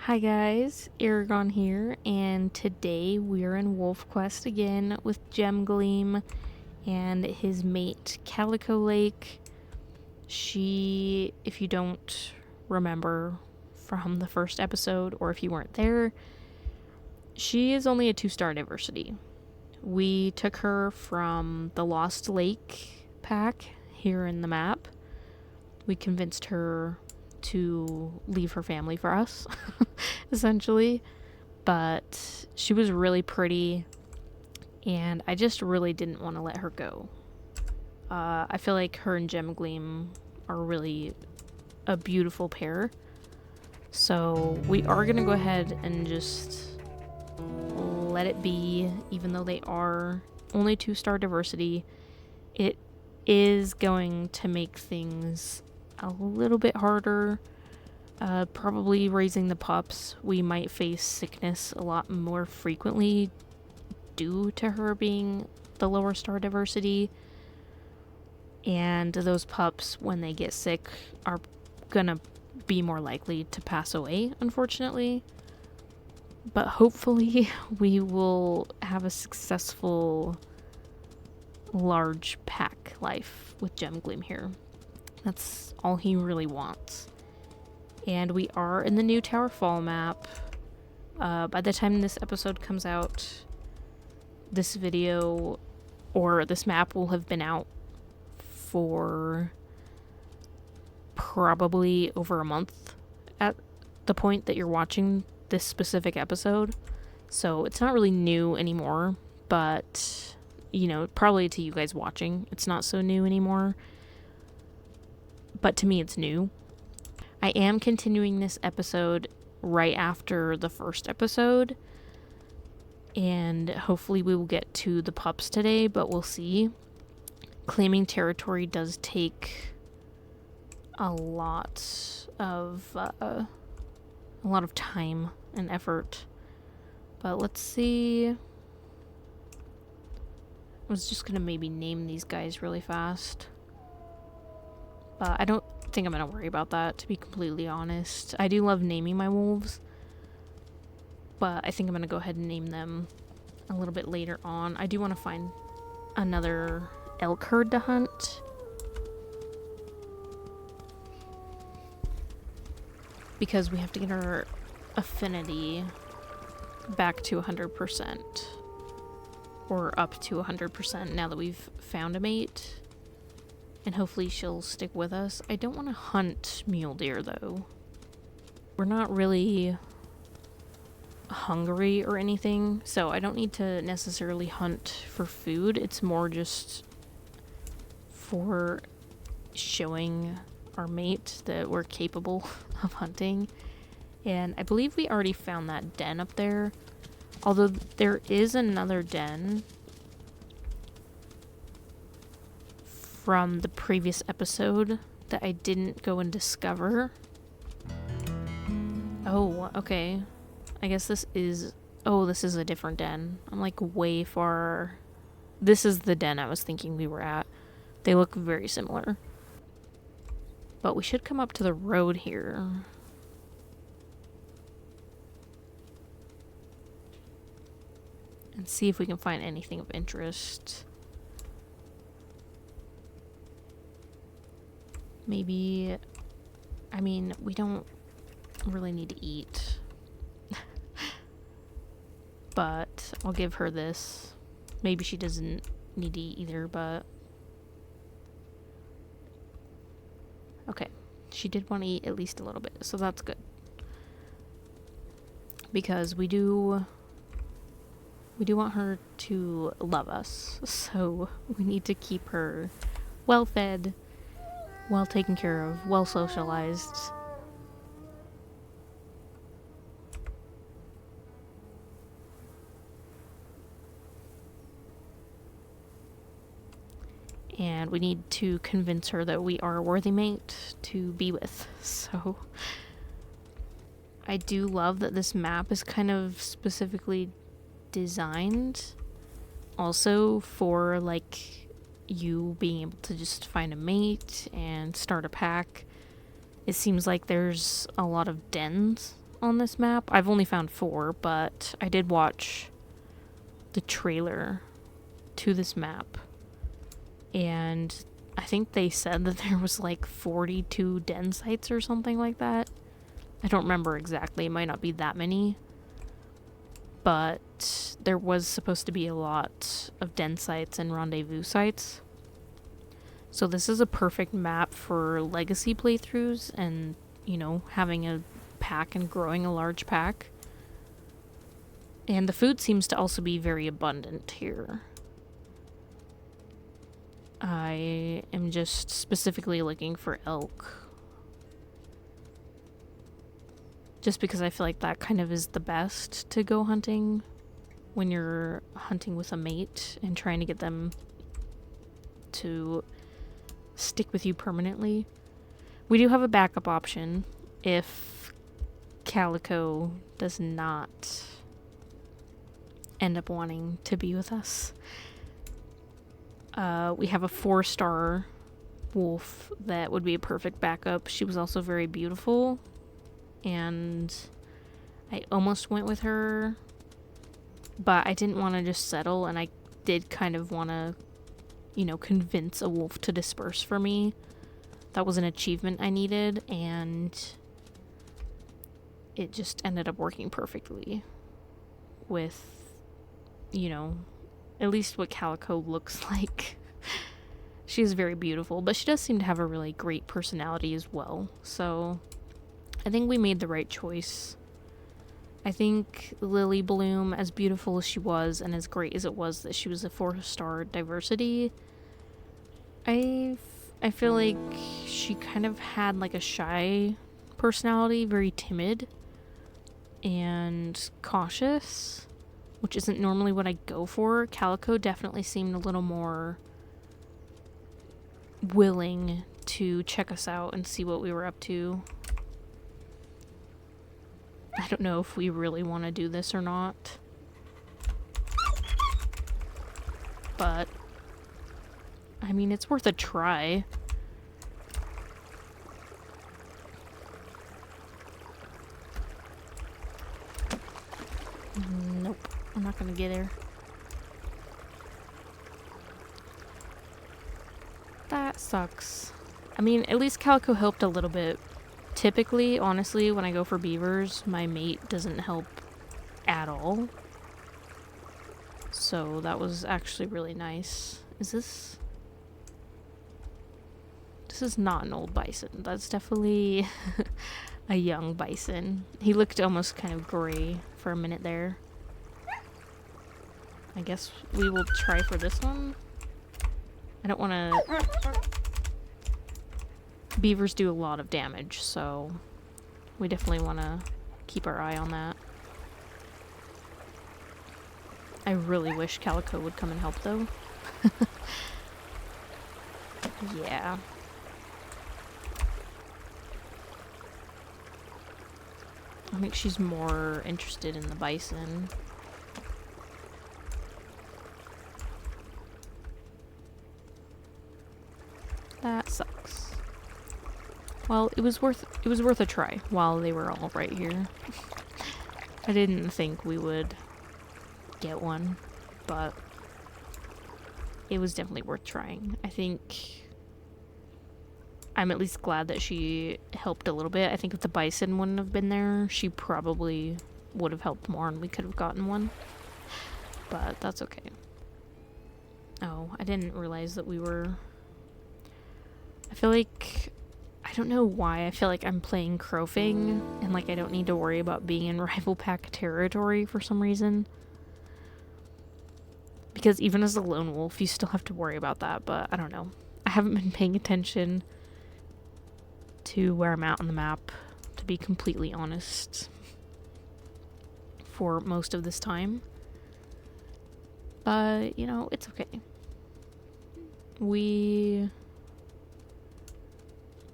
Hi guys, Aragon here, and today we're in WolfQuest again with GemGleam and his mate Calico Lake. She, if you don't remember from the first episode, or if you weren't there, she is only a 2-star diversity. We took her from the Lost Lake pack here in the map. We convinced her to leave her family for us, essentially. But she was really pretty, and I just really didn't want to let her go. I feel like her and GemGleam are really a beautiful pair. So we are going to go ahead and just let it be, even though they are only 2-star diversity. It is going to make things a little bit harder. Probably raising the pups. We might face sickness a lot more frequently due to her being the lower star diversity. And those pups, when they get sick, are gonna be more likely to pass away, unfortunately. But hopefully we will have a successful large pack life with GemGleam here. That's all he really wants. And we are in the new Tower Fall map. By the time this episode comes out, this video or this map will have been out for probably over a month at the point that you're watching this specific episode. So it's not really new anymore, but you know, probably to you guys watching, it's not so new anymore. But to me, it's new. I am continuing this episode right after the first episode, and hopefully we will get to the pups today, but we'll see. Claiming territory does take a lot of time and effort, but let's see. I was just gonna maybe name these guys really fast, but I don't think I'm gonna worry about that, to be completely honest. I do love naming my wolves, but I think I'm gonna go ahead and name them a little bit later on. I do want to find another elk herd to hunt, because we have to get our affinity back to 100%, or up to 100% now that we've found a mate. And hopefully she'll stick with us. I don't want to hunt mule deer, though. We're not really hungry or anything, so I don't need to necessarily hunt for food. It's more just for showing our mate that we're capable of hunting. And I believe we already found that den up there. Although there is another den from the previous episode that I didn't go and discover. Oh, okay. I guess this is... Oh, this is a different den. I'm like way far... This is the den I was thinking we were at. They look very similar. But we should come up to the road here. And see if we can find anything of interest. Maybe, I mean, we don't really need to eat. But I'll give her this. Maybe she doesn't need to eat either, but... Okay, she did want to eat at least a little bit, so that's good. Because we do want her to love us, so we need to keep her well fed, well taken care of, well socialized. And we need to convince her that we are a worthy mate to be with. So I do love that this map is kind of specifically designed also for like you being able to just find a mate and start a pack. It seems like there's a lot of dens on this map. I've only found 4, but I did watch the trailer to this map, and I think they said that there was like 42 den sites or something like that. I don't remember exactly. It might not be that many, but there was supposed to be a lot of den sites and rendezvous sites. So this is a perfect map for legacy playthroughs and, you know, having a pack and growing a large pack. And the food seems to also be very abundant here. I am just specifically looking for elk. Just because I feel like that kind of is the best to go hunting when you're hunting with a mate and trying to get them to stick with you permanently. We do have a backup option if Calico does not end up wanting to be with us. We have a 4-star wolf that would be a perfect backup. She was also very beautiful, and I almost went with her, but I didn't want to just settle, and I did kind of want to, you know, convince a wolf to disperse for me. That was an achievement I needed, and it just ended up working perfectly with, you know, at least what Calico looks like. She is very beautiful, but she does seem to have a really great personality as well. So I think we made the right choice. I think Lily Bloom, as beautiful as she was and as great as it was that she was a 4-star diversity, I feel like she kind of had like a shy personality, very timid and cautious, which isn't normally what I go for. Calico definitely seemed a little more willing to check us out and see what we were up to. I don't know if we really want to do this or not, but I mean, it's worth a try. Nope, I'm not gonna get her. That sucks. I mean, at least Calico helped a little bit. Typically, honestly, when I go for beavers, my mate doesn't help at all. So that was actually really nice. Is this... This is not an old bison. That's definitely a young bison. He looked almost kind of gray for a minute there. I guess we will try for this one. I don't want to... Beavers do a lot of damage, so we definitely want to keep our eye on that. I really wish Calico would come and help, though. Yeah. I think she's more interested in the bison. That sucks. Well, it was worth a try while they were all right here. I didn't think we would get one, but it was definitely worth trying. I think I'm at least glad that she helped a little bit. I think if the bison wouldn't have been there, she probably would have helped more and we could have gotten one. But that's okay. Oh, I didn't realize that we were... I feel like... I don't know why I feel like I'm playing Crowfang and like I don't need to worry about being in rival pack territory for some reason. Because even as a lone wolf, you still have to worry about that, but I don't know. I haven't been paying attention to where I'm at on the map, to be completely honest, for most of this time. But, you know, it's okay.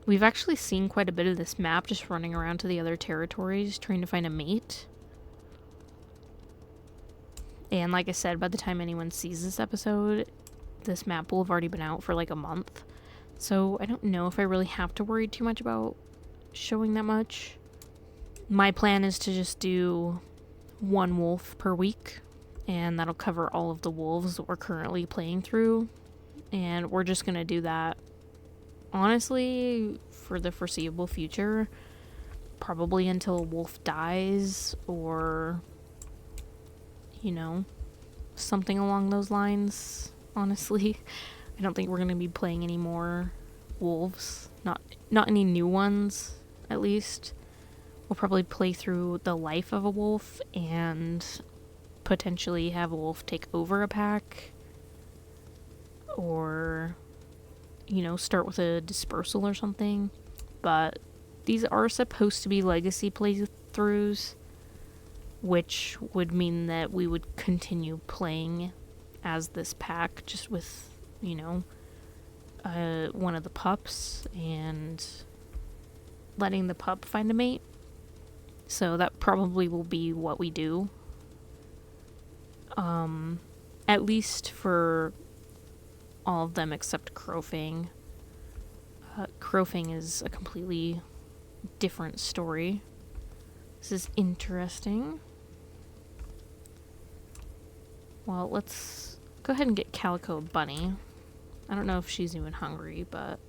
We've actually seen quite a bit of this map just running around to the other territories trying to find a mate. And like I said, by the time anyone sees this episode, this map will have already been out for like a month. So I don't know if I really have to worry too much about showing that much. My plan is to just do one wolf per week, and that'll cover all of the wolves that we're currently playing through. And we're just gonna do that, honestly, for the foreseeable future. Probably until a wolf dies, or, you know, something along those lines, honestly. I don't think we're gonna be playing any more wolves. Not any new ones, at least. We'll probably play through the life of a wolf and potentially have a wolf take over a pack. Or, you know, start with a dispersal or something. But these are supposed to be legacy playthroughs, which would mean that we would continue playing as this pack, just with, you know, one of the pups and letting the pup find a mate. So that probably will be what we do. At least for all of them except Crowfang. Crowfang is a completely different story. This is interesting. Well, let's go ahead and get Calico Bunny. I don't know if she's even hungry, but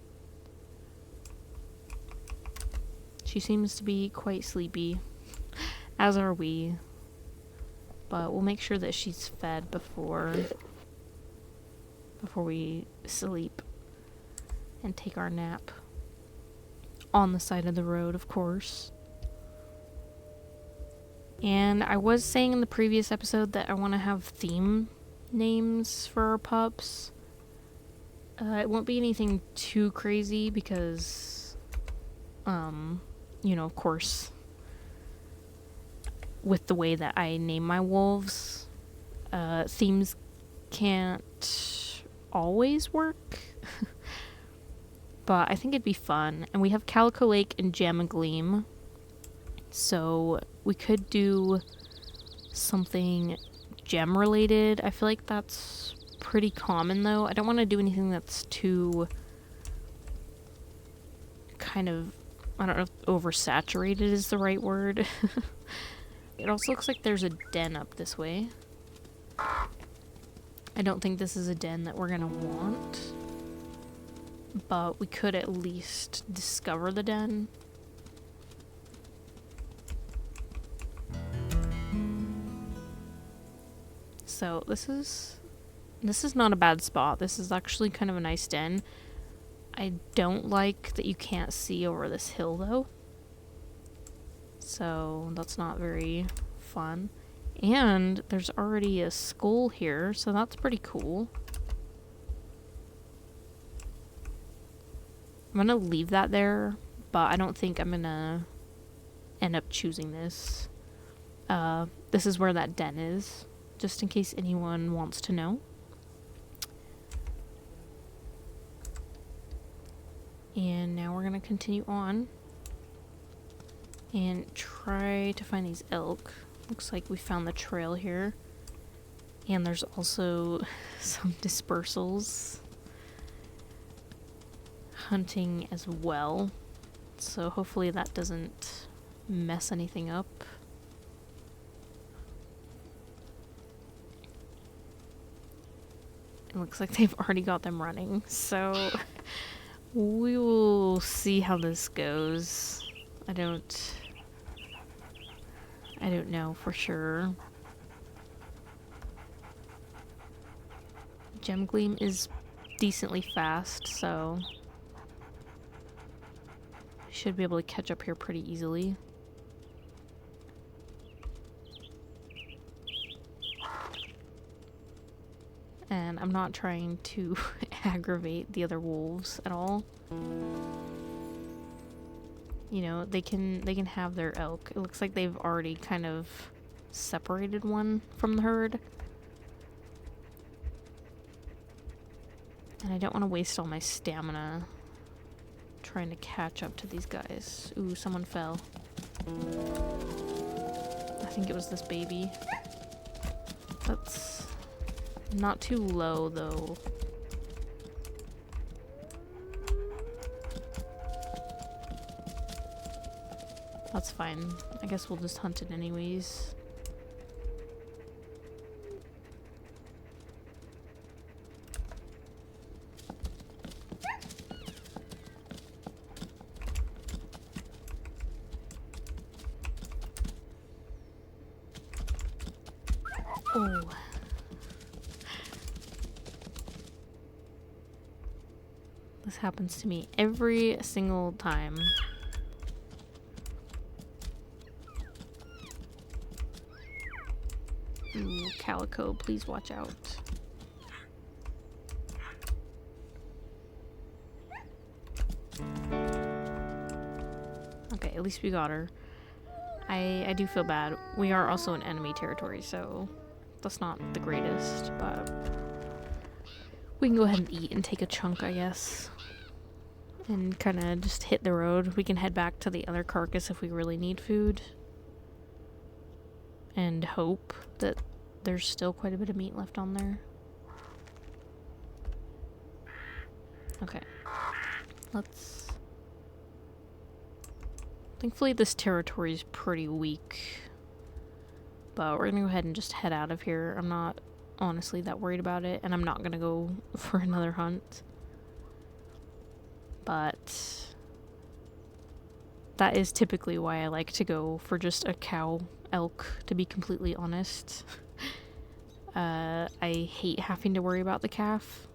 she seems to be quite sleepy, as are we. But we'll make sure that she's fed before we sleep and take our nap. On the side of the road, of course. And I was saying in the previous episode that I want to have theme names for our pups. It won't be anything too crazy because, you know, of course, with the way that I name my wolves, themes can't always work. But I think it'd be fun. And we have Calico Lake and GemGleam. So we could do something gem related. I feel like that's pretty common though. I don't want to do anything that's too kind of, I don't know if oversaturated is the right word. It also looks like there's a den up this way. I don't think this is a den that we're gonna want, but we could at least discover the den. So this is not a bad spot. This is actually kind of a nice den. I don't like that you can't see over this hill though. So that's not very fun. And there's already a skull here, so that's pretty cool. I'm gonna leave that there, but I don't think I'm gonna end up choosing this. This is where that den is, just in case anyone wants to know. And now we're gonna continue on and try to find these elk. Looks like we found the trail here. And there's also some dispersals hunting as well. So hopefully that doesn't mess anything up. It looks like they've already got them running. So we will see how this goes. I don't know for sure. GemGleam is decently fast, so should be able to catch up here pretty easily. And I'm not trying to aggravate the other wolves at all. You know, they can have their elk. It looks like they've already kind of separated one from the herd. And I don't want to waste all my stamina trying to catch up to these guys. Ooh, someone fell. I think it was this baby. That's not too low though. That's fine. I guess we'll just hunt it anyways. Oh. This happens to me every single time. Ooh, Calico, please watch out. Okay, at least we got her. I do feel bad. We are also in enemy territory, so that's not the greatest, but we can go ahead and eat and take a chunk, I guess. And kind of just hit the road. We can head back to the other carcass if we really need food. And hope that there's still quite a bit of meat left on there. Okay. Let's... Thankfully this territory is pretty weak. But we're gonna go ahead and just head out of here. I'm not honestly that worried about it, and I'm not gonna go for another hunt. But that is typically why I like to go for just a cow elk, to be completely honest. I hate having to worry about the calf.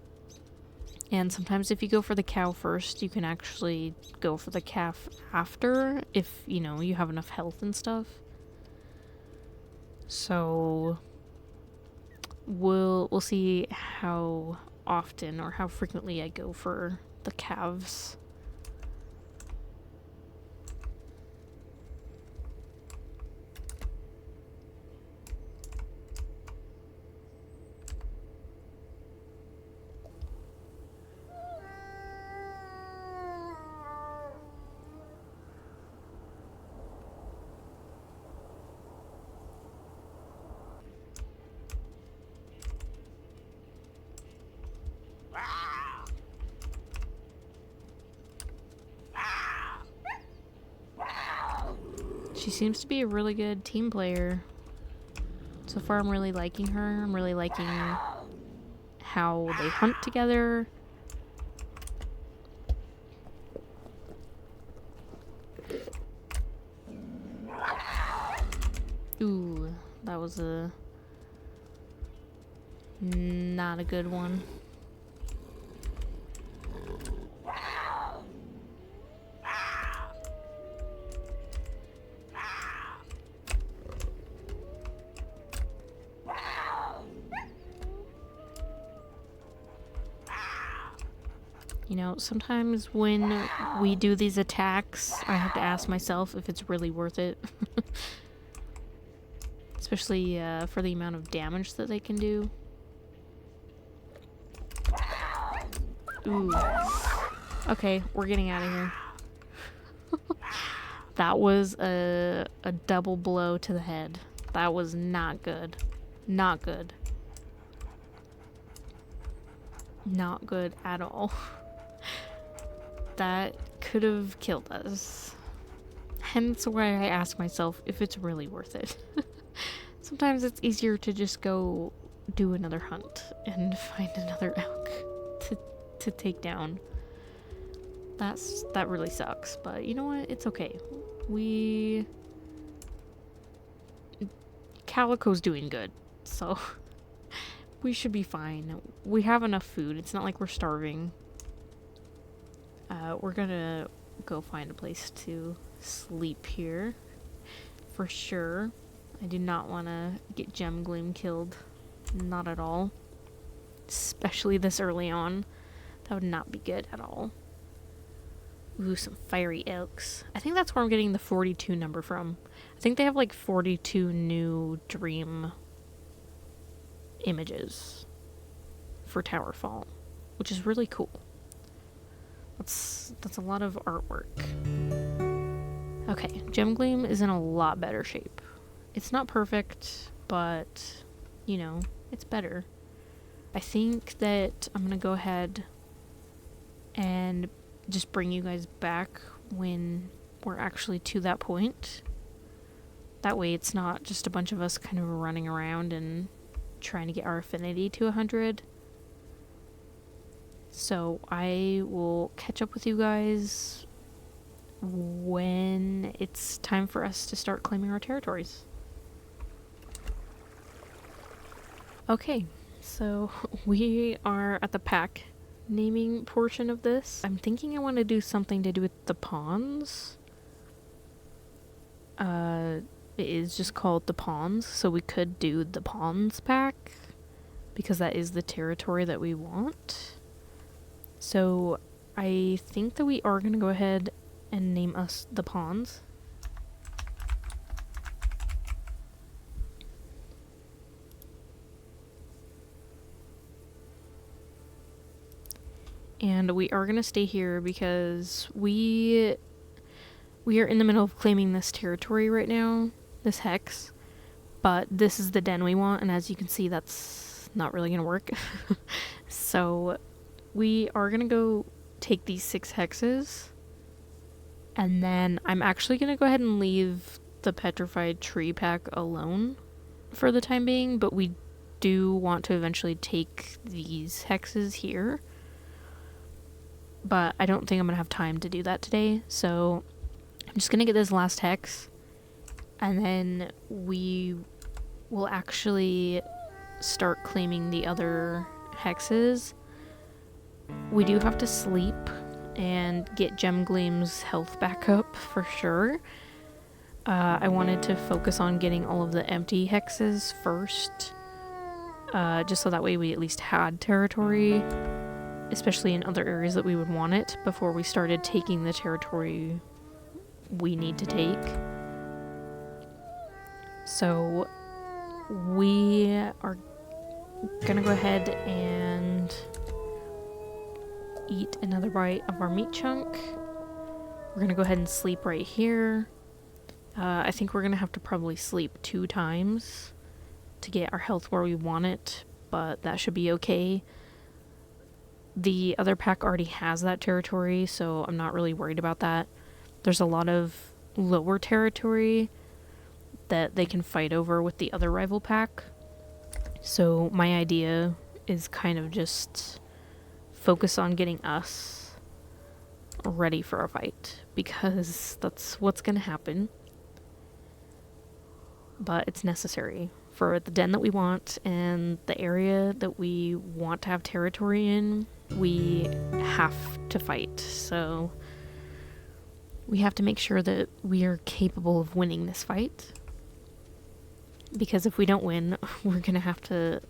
And sometimes if you go for the cow first, you can actually go for the calf after, if, you know, you have enough health and stuff. So we'll see how often or how frequently I go for the calves. She seems to be a really good team player. So far I'm really liking her. I'm really liking how they hunt together. Ooh, that was not a good one. You know, sometimes when we do these attacks, I have to ask myself if it's really worth it. Especially for the amount of damage that they can do. Ooh. Okay, we're getting out of here. That was a double blow to the head. That was not good. Not good. Not good at all. That could have killed us. Hence why I ask myself if it's really worth it. Sometimes it's easier to just go do another hunt and find another elk to take down. That really sucks, but you know what? It's okay. Calico's doing good, so we should be fine. We have enough food. It's not like we're starving. We're gonna go find a place to sleep here for sure. I do not want to get GemGleam killed. Not at all. Especially this early on. That would not be good at all. Ooh, some fiery elks. I think that's where I'm getting the 42 number from. I think they have like 42 new dream images for Towerfall, which is really cool. That's a lot of artwork. Okay, GemGleam is in a lot better shape. It's not perfect, but, you know, it's better. I think that I'm gonna go ahead and just bring you guys back when we're actually to that point. That way it's not just a bunch of us kind of running around and trying to get our affinity to 100. So I will catch up with you guys when it's time for us to start claiming our territories. Okay, so we are at the pack naming portion of this. I'm thinking I want to do something to do with the pawns. It is just called the pawns, so we could do the pawns pack because that is the territory that we want. So I think that we are going to go ahead and name us the pawns. And we are going to stay here because we are in the middle of claiming this territory right now, this hex, but this is the den we want, and as you can see, that's not really going to work. So we are going to go take these 6 hexes, and then I'm actually going to go ahead and leave the petrified tree pack alone for the time being, but we do want to eventually take these hexes here. But I don't think I'm going to have time to do that today, so I'm just going to get this last hex, and then we will actually start claiming the other hexes. We do have to sleep and get GemGleam's health back up for sure. I wanted to focus on getting all of the empty hexes first, just so that way we at least had territory, especially in other areas that we would want it, before we started taking the territory we need to take. So we are gonna go ahead and eat another bite of our meat chunk. We're gonna go ahead and sleep right here. I think we're gonna have to probably sleep 2 times to get our health where we want it, but that should be okay. The other pack already has that territory, so I'm not really worried about that. There's a lot of lower territory that they can fight over with the other rival pack. So my idea is kind of just focus on getting us ready for a fight, because that's what's going to happen. But it's necessary for the den that we want and the area that we want to have territory in. We have to fight, so we have to make sure that we are capable of winning this fight, because if we don't win, we're gonna have to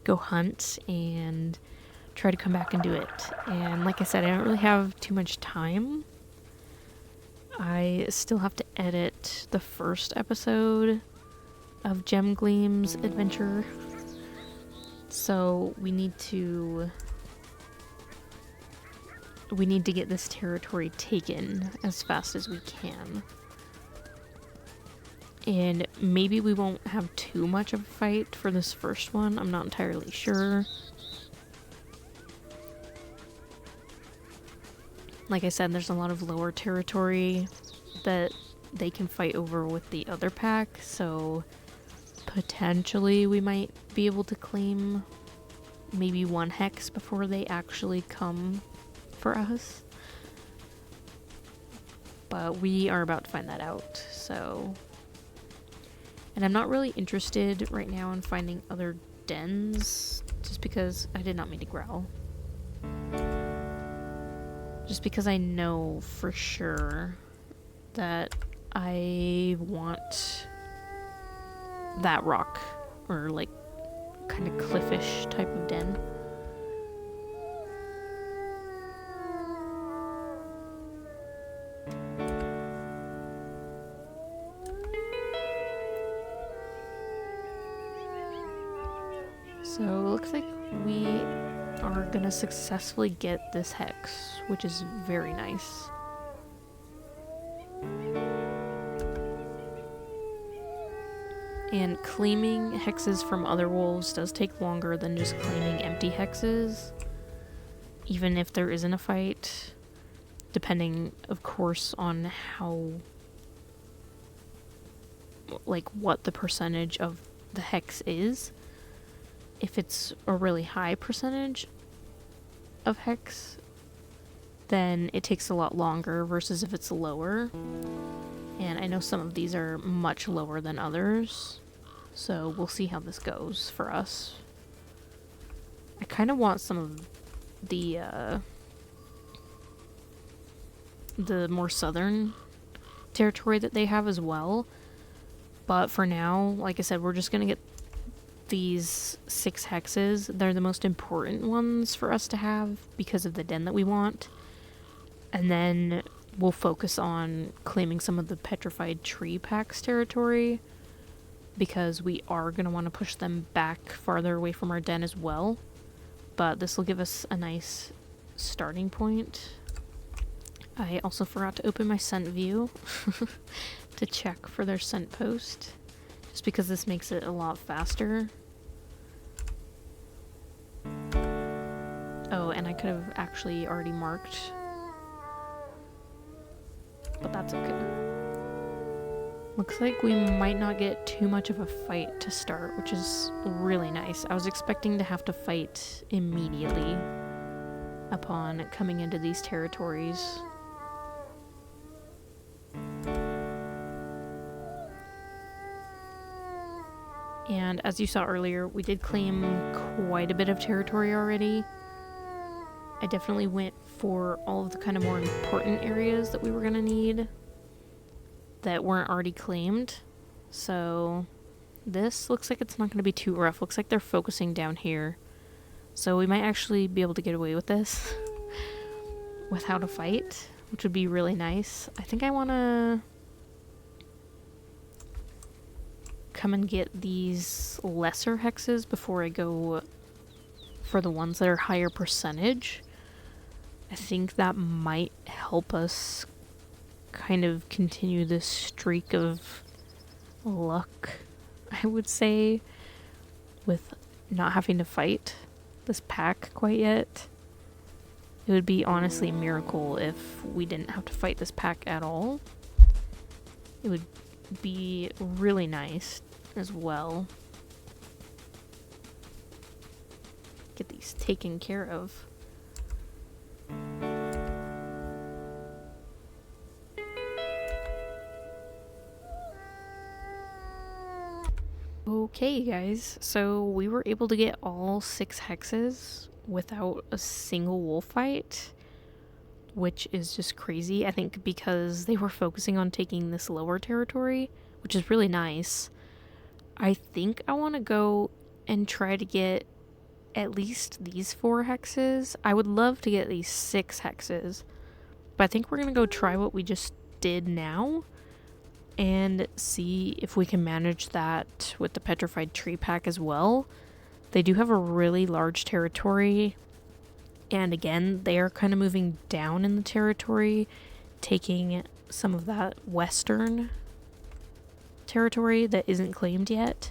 go hunt and try to come back and do it. And like I said, I don't really have too much time. I still have to edit the first episode of GemGleam's adventure, so we need to get this territory taken as fast as we can. And maybe we won't have too much of a fight for this first one, I'm not entirely sure. Like I said, there's a lot of lower territory that they can fight over with the other pack, so potentially we might be able to claim maybe 1 hex before they actually come for us. But we are about to find that out, so... And I'm not really interested right now in finding other dens, just because I did not mean to growl. Just because I know for sure that I want that rock, or like kind of cliffish type of den. So it looks like we are gonna successfully get this hex, which is very nice. And claiming hexes from other wolves does take longer than just claiming empty hexes, even if there isn't a fight. depending, of course, on how, like, what the percentage of the hex is. If it's a really high percentage of hex, then it takes a lot longer versus if it's lower. And I know some of these are much lower than others, so we'll see how this goes for us. I kind of want some of the more southern territory that they have as well. But for now, like I said, we're just going to get these 6 hexes. They're the most important ones for us to have because of the den that we want. And then we'll focus on claiming some of the petrified tree packs territory, because we are going to want to push them back farther away from our den as well. But this will give us a nice starting point. I also forgot to open my scent view to check for their scent post, just because this makes it a lot faster. Oh, and I could have actually already marked, but that's okay. Looks like we might not get too much of a fight to start, which is really nice. I was expecting to have to fight immediately upon coming into these territories. And as you saw earlier, we did claim quite a bit of territory already. I definitely went for all of the kind of more important areas that we were going to need that weren't already claimed. So this looks like it's not going to be too rough. Looks like they're focusing down here. So we might actually be able to get away with this without a fight, which would be really nice. I think I want to come and get these lesser hexes before I go for the ones that are higher percentage. I think that might help us kind of continue this streak of luck, I would say, with not having to fight this pack quite yet. It would be honestly a miracle if we didn't have to fight this pack at all. It would be really nice as well. Get these taken care of. Okay guys, so we were able to get all 6 hexes without a single wolf fight, which is just crazy. I think because they were focusing on taking this lower territory, which is really nice. I think I want to go and try to get at least these 4 hexes. I would love to get these 6 hexes, but I think we're going to go try what we just did now and see if we can manage that with the petrified tree pack as well. They do have a really large territory, and again, they are kind of moving down in the territory, taking some of that western territory that isn't claimed yet.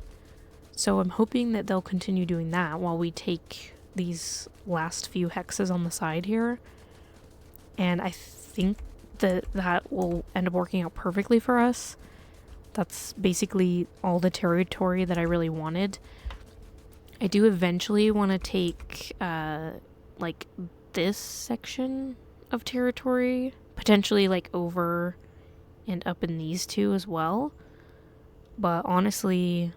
So I'm hoping that they'll continue doing that while we take these last few hexes on the side here. And I think that will end up working out perfectly for us. That's basically all the territory that I really wanted. I do eventually want to take like this section of territory, potentially like over and up in these 2 as well. But honestly,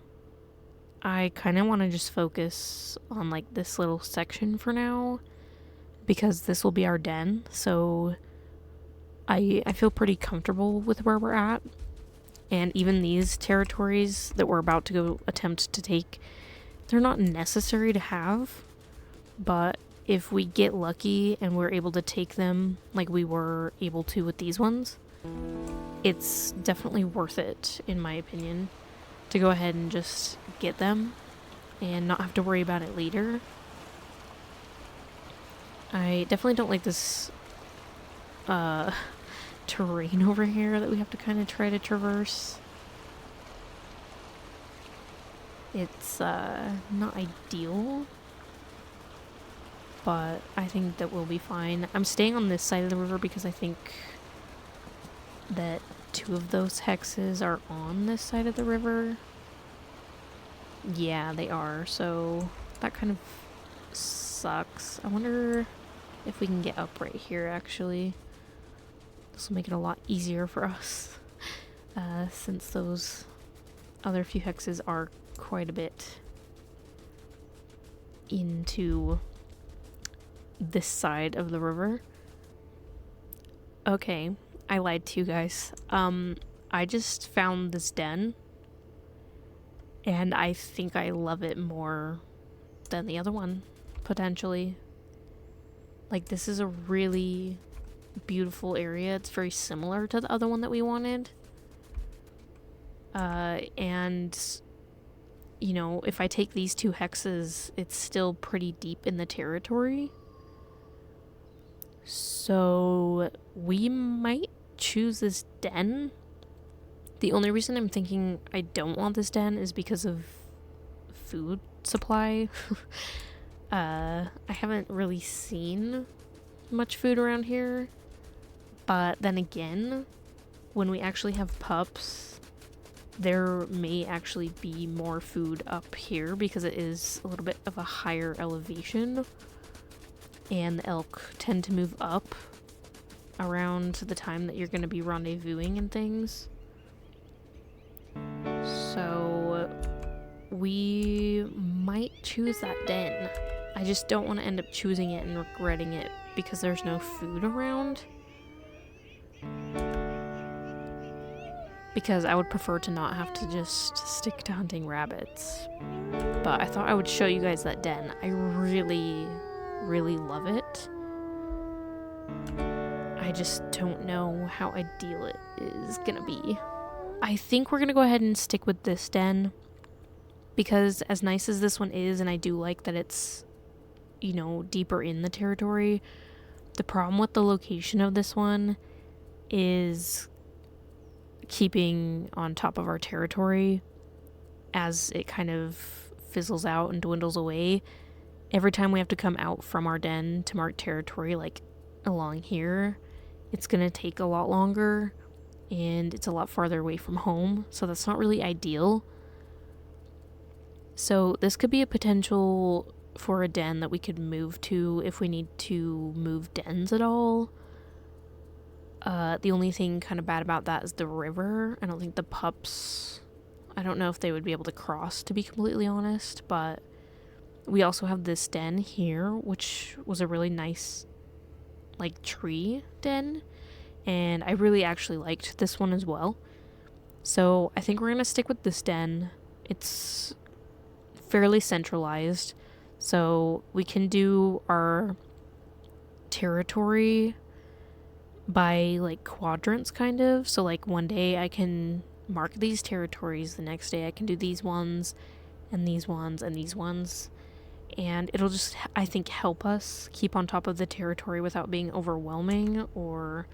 I kind of want to just focus on like this little section for now, because this will be our den. So I feel pretty comfortable with where we're at. And even these territories that we're about to go attempt to take, they're not necessary to have, but if we get lucky and we're able to take them like we were able to with these ones, it's definitely worth it, in my opinion, to go ahead and just get them and not have to worry about it later. I definitely don't like this terrain over here that we have to kind of try to traverse. It's not ideal. but I think that we'll be fine. I'm staying on this side of the river because I think that 2 of those hexes are on this side of the river. Yeah, they are, so that kind of sucks. I wonder if we can get up right here, actually. This will make it a lot easier for us, since those other few hexes are quite a bit into this side of the river. Okay, I lied to you guys. I just found this den, and I think I love it more than the other one, potentially. Like, this is a really beautiful area. It's very similar to the other one that we wanted. And, you know, if I take these 2 hexes, it's still pretty deep in the territory. So we might choose this den. The only reason I'm thinking I don't want this den is because of food supply. I haven't really seen much food around here. But then again, when we actually have pups, there may actually be more food up here because it is a little bit of a higher elevation. And the elk tend to move up around the time that you're going to be rendezvousing and things. So we might choose that den. I just don't want to end up choosing it and regretting it because there's no food around. Because I would prefer to not have to just stick to hunting rabbits. But I thought I would show you guys that den. I really love it. I just don't know how ideal it is gonna be. I think we're gonna go ahead and stick with this den because as nice as this one is, and I do like that it's, you know, deeper in the territory, the problem with the location of this one is keeping on top of our territory as it kind of fizzles out and dwindles away. Every time we have to come out from our den to mark territory, like along here, it's gonna take a lot longer and it's a lot farther away from home, so that's not really ideal. So this could be a potential for a den that we could move to if we need to move dens at all. The only thing kind of bad about that is the river. I don't think the pups, I don't know if they would be able to cross, to be completely honest, but we also have this den here, which was a really nice, like, tree den, and I really actually liked this one as well. So I think we're gonna stick with this den. It's fairly centralized, so we can do our territory by, like, quadrants, kind of. So, like, one day I can mark these territories, the next day I can do these ones, and these ones, and these ones. And it'll just, I think, help us keep on top of the territory without being overwhelming or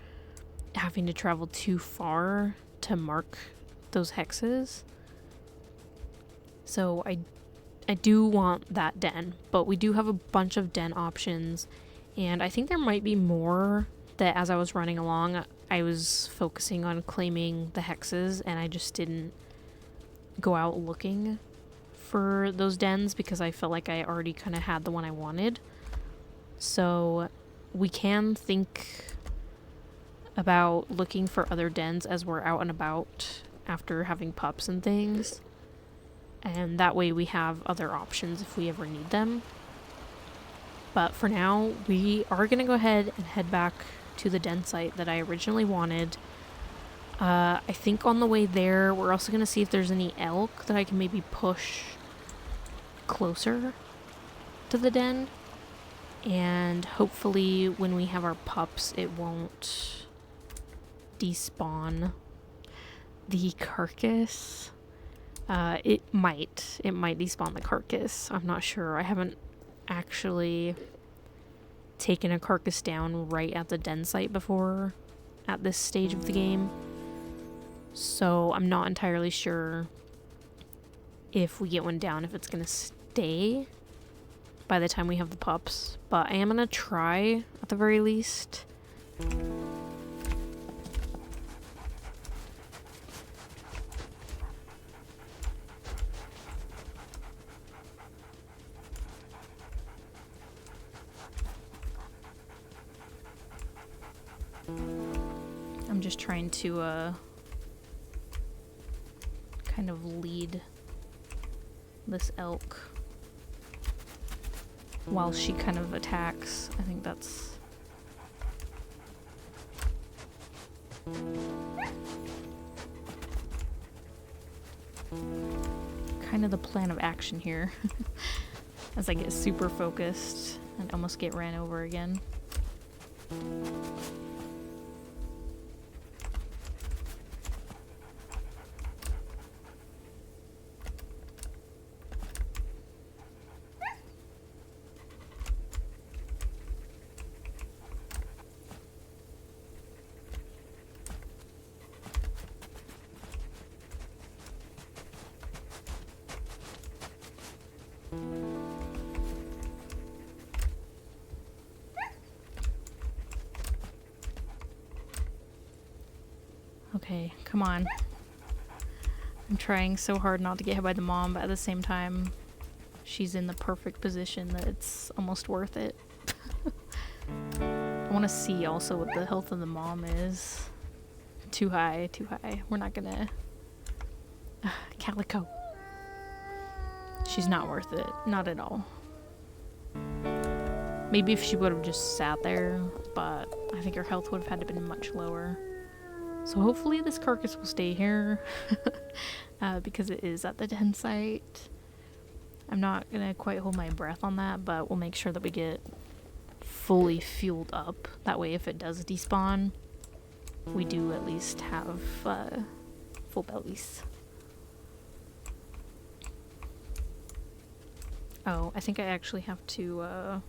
having to travel too far to mark those hexes. So I do want that den, but we do have a bunch of den options, and I think there might be more that as I was running along, I was focusing on claiming the hexes, and I just didn't go out looking for those dens because I felt like I already kind of had the one I wanted. So we can think about looking for other dens as we're out and about after having pups and things, and that way we have other options if we ever need them. But for now, we are going to go ahead and head back to the den site that I originally wanted. I think on the way there, we're also going to see if there's any elk that I can maybe push closer to the den. And hopefully when we have our pups, it won't despawn the carcass. It might despawn the carcass. I'm not sure. I haven't actually taken a carcass down right at the den site before at this stage of the game. So I'm not entirely sure if we get one down, if it's gonna stay by the time we have the pups. But I am gonna try, at the very least. I'm just trying to kind of lead this elk while she kind of attacks. I think that's kind of the plan of action here. As I get super focused and almost get ran over again. Okay, come on. I'm trying so hard not to get hit by the mom, but at the same time, she's in the perfect position that it's almost worth it. I want to see also what the health of the mom is. Too high, too high. We're not gonna... Calico. She's not worth it. Not at all. Maybe if she would have just sat there, but I think her health would have had to been much lower. So hopefully this carcass will stay here because it is at the den site. I'm not gonna quite hold my breath on that, but we'll make sure that we get fully fueled up. That way if it does despawn, we do at least have full bellies. Oh, I think I actually have to,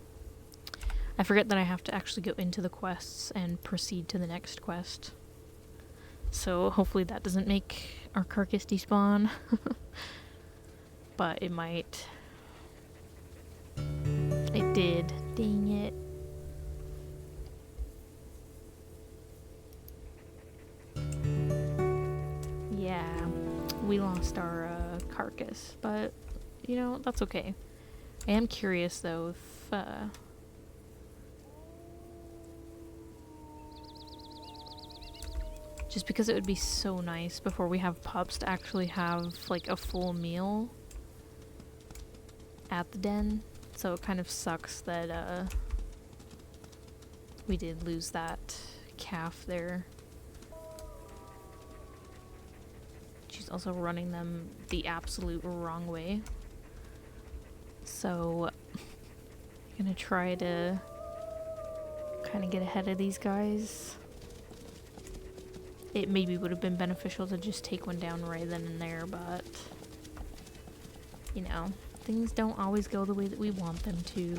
I forget that I have to actually go into the quests and proceed to the next quest. So hopefully that doesn't make our carcass despawn. But it might. It did. Dang it. Yeah, we lost our carcass, but you know, that's okay. I am curious though if just because it would be so nice before we have pups to actually have like a full meal at the den. So it kind of sucks that we did lose that calf there. She's also running them the absolute wrong way. So I'm gonna try to kind of get ahead of these guys. It maybe would have been beneficial to just take one down right then and there, but you know, things don't always go the way that we want them to.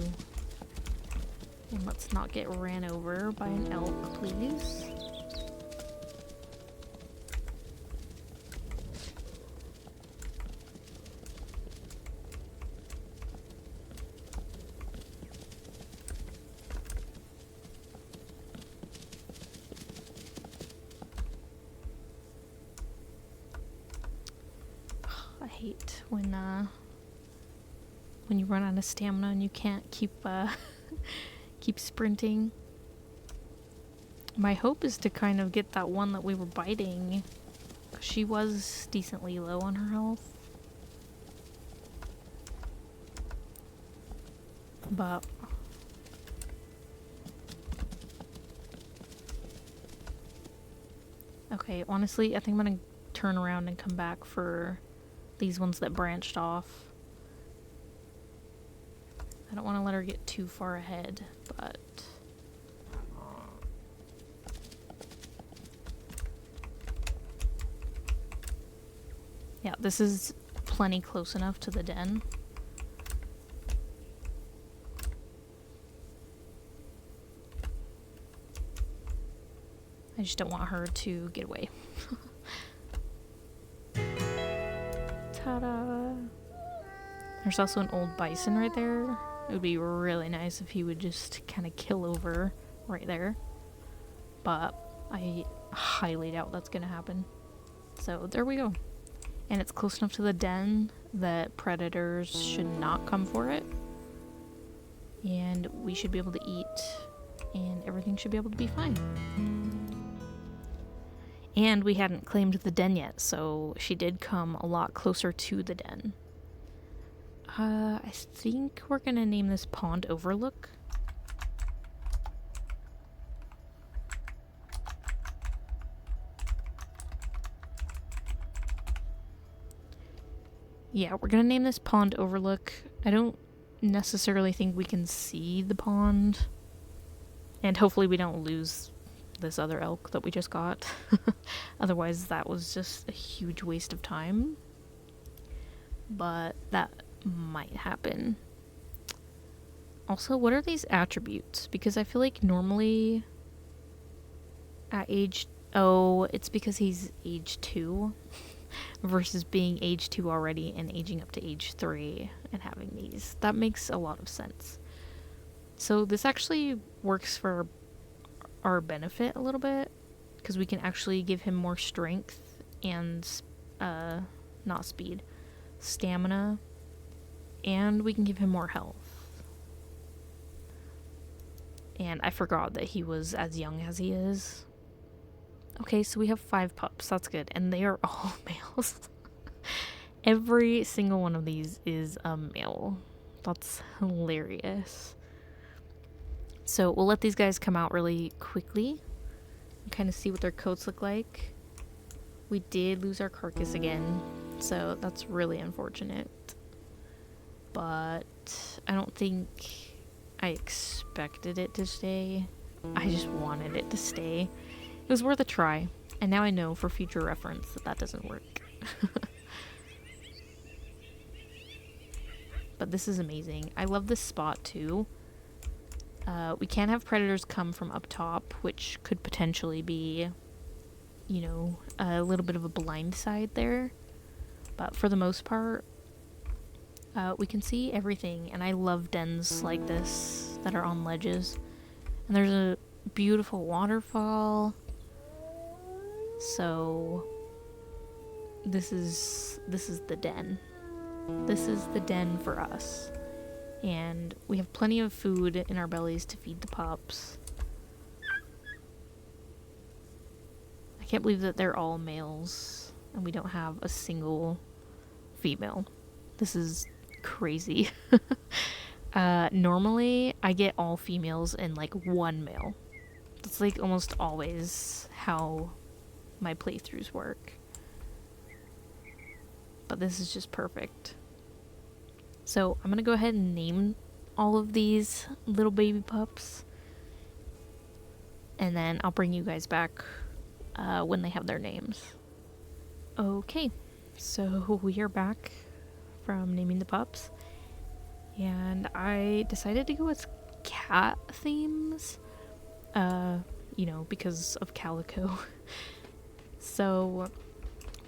And let's not get ran over by an elk, please. I hate when you run out of stamina and you can't keep keep sprinting. My hope is to kind of get that one that we were biting. She was decently low on her health. But okay, honestly, I think I'm gonna turn around and come back for these ones that branched off. I don't want to let her get too far ahead, but yeah, this is plenty close enough to the den. I just don't want her to get away. Ta-da! There's also an old bison right there. It would be really nice if he would just kind of kill over right there. But I highly doubt that's going to happen. So there we go. And it's close enough to the den that predators should not come for it. And we should be able to eat, and everything should be able to be fine. And we hadn't claimed the den yet, so she did come a lot closer to the den. I think we're gonna name this Pond Overlook. Yeah, we're gonna name this Pond Overlook. I don't necessarily think we can see the pond. And hopefully we don't lose this other elk that we just got. Otherwise that was just a huge waste of time. But that might happen. Also, what are these attributes? Because I feel like normally at age... Oh, it's because he's age 2 versus being age 2 already and aging up to age 3 and having these. That makes a lot of sense. So this actually works for our benefit a little bit, because we can actually give him more strength and, not speed, stamina, and we can give him more health. And I forgot that he was as young as he is. Okay, so we have 5 pups, that's good, and they are all males. Every single one of these is a male. That's hilarious. So we'll let these guys come out really quickly and kind of see what their coats look like. We did lose our carcass again, so that's really unfortunate. But I don't think I expected it to stay. I just wanted it to stay. It was worth a try, and now I know for future reference that that doesn't work. But this is amazing. I love this spot too. We can have predators come from up top, which could potentially be, you know, a little bit of a blind side there. But for the most part, we can see everything, and I love dens like this that are on ledges. And there's a beautiful waterfall. So this is the den. This is the den for us. And we have plenty of food in our bellies to feed the pups. I can't believe that they're all males and we don't have a single female. This is crazy. Normally I get all females and like 1 male. That's like almost always how my playthroughs work. But this is just perfect. So I'm gonna go ahead and name all of these little baby pups, and then I'll bring you guys back when they have their names. Okay, so we are back from naming the pups, and I decided to go with cat themes, you know, because of Calico. So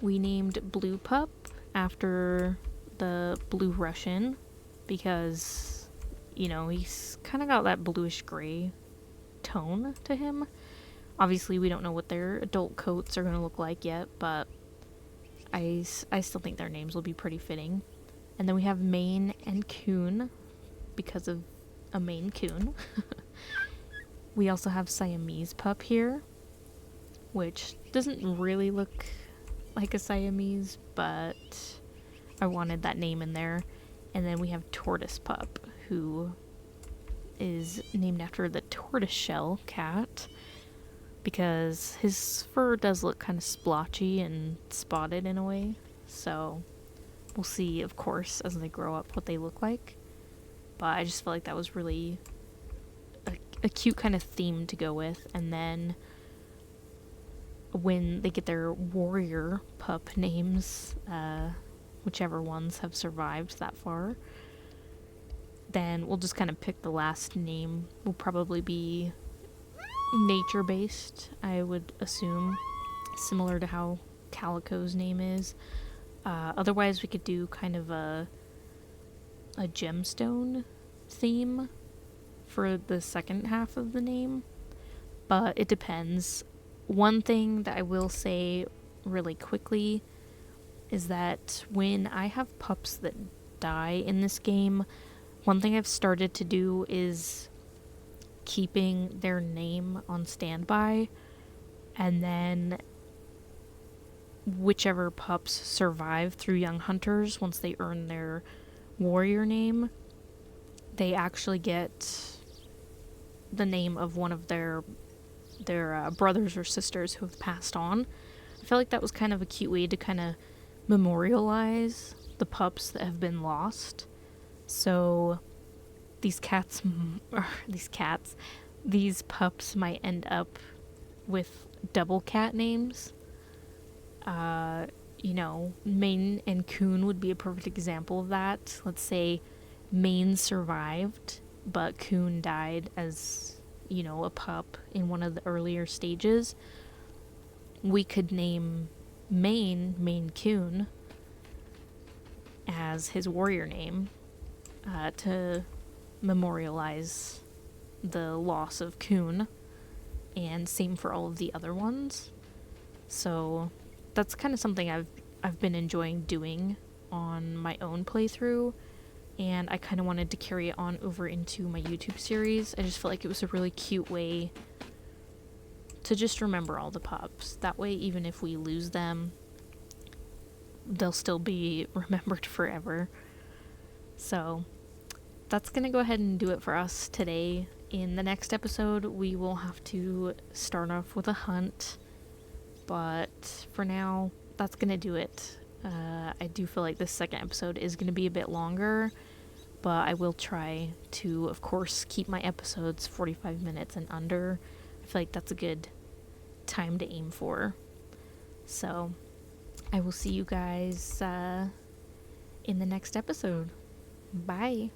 we named Blue Pup after the Blue Russian, because, you know, he's kind of got that bluish gray tone to him. Obviously we don't know what their adult coats are going to look like yet, but I still think their names will be pretty fitting. And then we have Maine and Coon because of a Maine Coon. We also have Siamese Pup here, which doesn't really look like a Siamese, but I wanted that name in there. And then we have Tortoise Pup, who is named after the tortoiseshell cat, because his fur does look kind of splotchy and spotted in a way. So we'll see, of course, as they grow up what they look like. But I just felt like that was really a cute kind of theme to go with. And then when they get their warrior pup names, whichever ones have survived that far, then we'll just kind of pick the last name. Will probably be nature-based, I would assume, similar to how Calico's name is. Otherwise, we could do kind of a gemstone theme for the second half of the name, but it depends. One thing that I will say really quickly is that when I have pups that die in this game, one thing I've started to do is keeping their name on standby, and then whichever pups survive through Young Hunters, once they earn their warrior name, they actually get the name of one of their brothers or sisters who have passed on. I feel like that was kind of a cute way to kind of memorialize the pups that have been lost. So these pups might end up with double cat names. Maine and Coon would be a perfect example of that. Let's say Maine survived, but Coon died as, a pup in one of the earlier stages. We could name Maine Coon, as his warrior name, to memorialize the loss of Coon, and same for all of the other ones. So that's kind of something I've been enjoying doing on my own playthrough, and I kind of wanted to carry it on over into my YouTube series. I just felt like it was a really cute way to just remember all the pups. That way, even if we lose them, they'll still be remembered forever. So that's going to go ahead and do it for us today. In the next episode, we will have to start off with a hunt. But for now, that's going to do it. I do feel like this second episode is going to be a bit longer, but I will try to, of course, keep my episodes 45 minutes and under. I feel like that's a good time to aim for. So I will see you guys in the next episode. Bye.